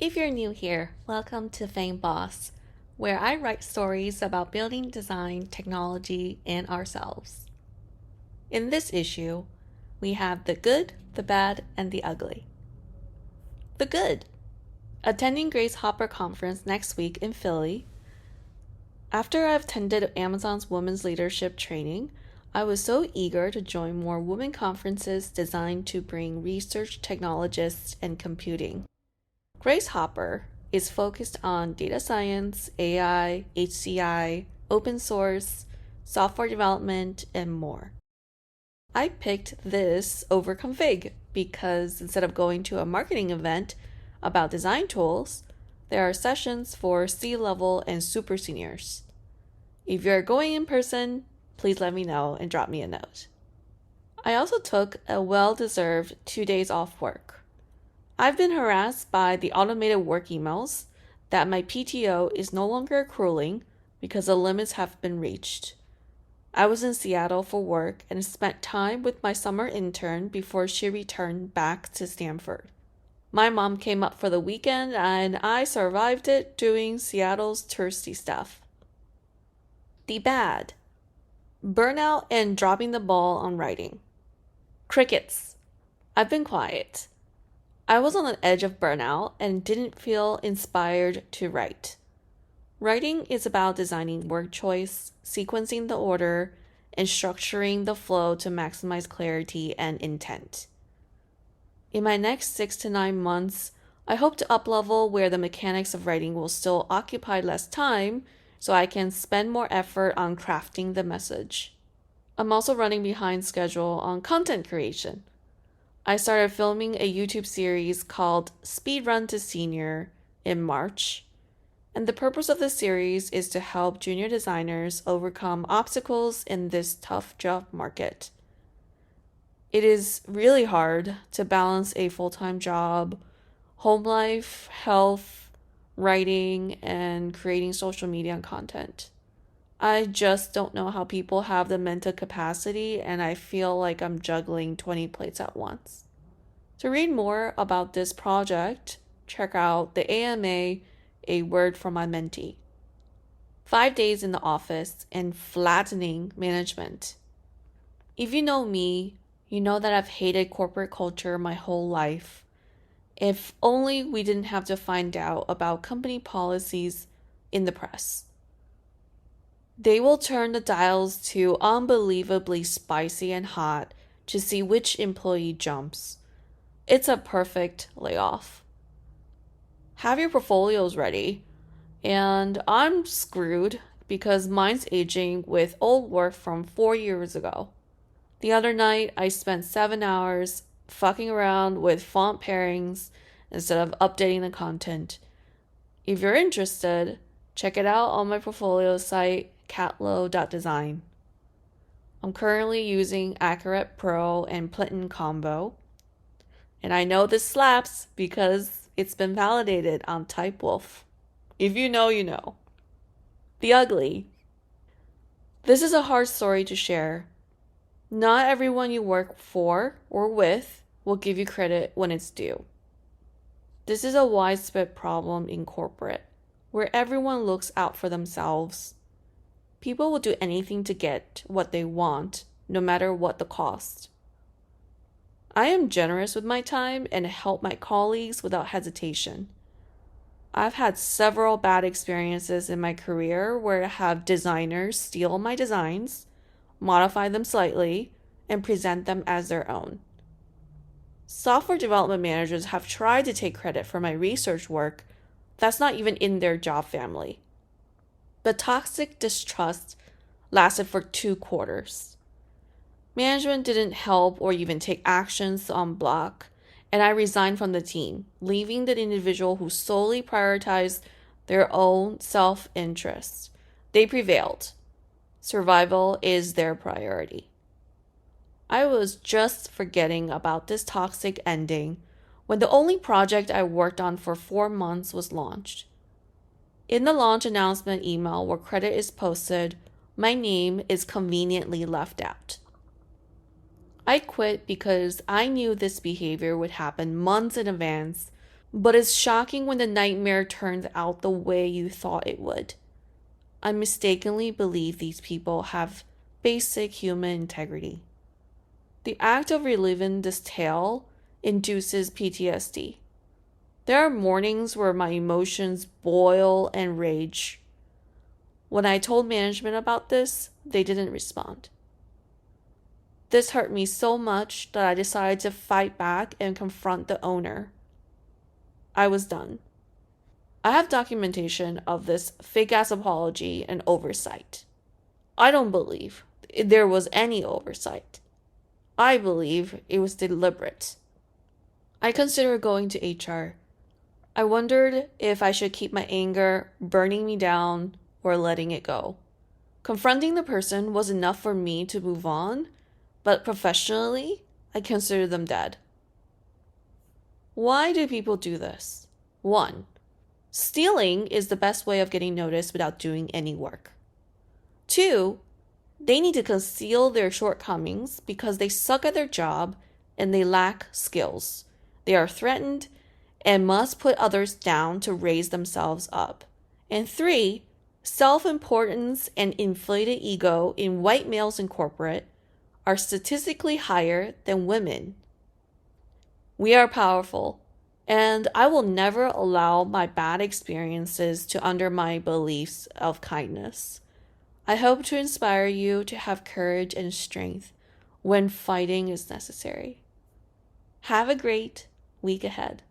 If you're new here, welcome to Faangboss, where I write stories about building design, technology, and ourselves. In this issue, we have the good, the bad, and the ugly. The good. Attending Grace Hopper Conference next week in Philly. After I've attended Amazon's Women's Leadership Training, I was so eager to join more women conferences designed to bring research technologists and computing. Grace Hopper is focused on data science, AI, HCI, open source, software development, and more. I picked this over Config because instead of going to a marketing event about design tools, there are sessions for C-level and super seniors. If you're going in person, please let me know and drop me a note. I also took a well-deserved 2 days off work. I've been harassed by the automated work emails that my PTO is no longer accruing because the limits have been reached. I was in Seattle for work and spent time with my summer intern before she returned back to Stanford. My mom came up for the weekend and I survived it doing Seattle's touristy stuff. The bad. Burnout and dropping the ball on writing. Crickets. I've been quiet. I was on the edge of burnout and didn't feel inspired to write. Writing is about designing word choice, sequencing the order, and structuring the flow to maximize clarity and intent. In my next 6 to 9 months, I hope to uplevel where the mechanics of writing will still occupy less time so I can spend more effort on crafting the message. I'm also running behind schedule on content creation. I started filming a YouTube series called Speedrun to Senior in March, and the purpose of the series is to help junior designers overcome obstacles in this tough job market. It is really hard to balance a full-time job, home life, health, writing, and creating social media content. I just don't know how people have the mental capacity, and I feel like I'm juggling 20 plates at once. To read more about this project, check out the AMA, A Word from My Mentee. 5 days in the office and flattening management. If you know me, you know that I've hated corporate culture my whole life. If only we didn't have to find out about company policies in the press. They will turn the dials to unbelievably spicy and hot to see which employee jumps. It's a perfect layoff. Have your portfolios ready. And I'm screwed because mine's aging with old work from 4 years ago. The other night, I spent 7 hours fucking around with font pairings instead of updating the content. If you're interested, check it out on my portfolio site, catlow.design. I'm currently using Accurate Pro and Pliton Combo. And I know this slaps because it's been validated on Typewolf. If you know, you know. The ugly. This is a hard story to share. Not everyone you work for or with will give you credit when it's due. This is a widespread problem in corporate, where everyone looks out for themselves. People will do anything to get what they want, no matter what the cost. I am generous with my time and help my colleagues without hesitation. I've had several bad experiences in my career where I have designers steal my designs, modify them slightly, and present them as their own. Software development managers have tried to take credit for my research work that's not even in their job family. The toxic distrust lasted for 2 quarters. Management didn't help or even take actions to unblock, and I resigned from the team, leaving the individual who solely prioritized their own self-interest. They prevailed. Survival is their priority. I was just forgetting about this toxic ending when the only project I worked on for 4 months was launched. In the launch announcement email where credit is posted, my name is conveniently left out. I quit because I knew this behavior would happen months in advance But it's shocking when the nightmare turns out the way you thought it would. I mistakenly believe these people have basic human integrity. The act of reliving this tale induces PTSD. There are mornings where my emotions boil and rage. When I told management about this, they didn't respond. This hurt me so much that I decided to fight back and confront the owner. I was done. I have documentation of this fake-ass apology and oversight. I don't believe there was any oversight. I believe it was deliberate. I considered going to HR. I wondered if I should keep my anger burning me down or letting it go. Confronting the person was enough for me to move on, but professionally, I considered them dead. Why do people do this? 1. Stealing is the best way of getting noticed without doing any work. 2. They need to conceal their shortcomings because they suck at their job and they lack skills. They are threatened and must put others down to raise themselves up. And 3, self-importance and inflated ego in white males in corporate are statistically higher than women. We are powerful, and I will never allow my bad experiences to undermine my beliefs of kindness. I hope to inspire you to have courage and strength when fighting is necessary. Have a great week ahead.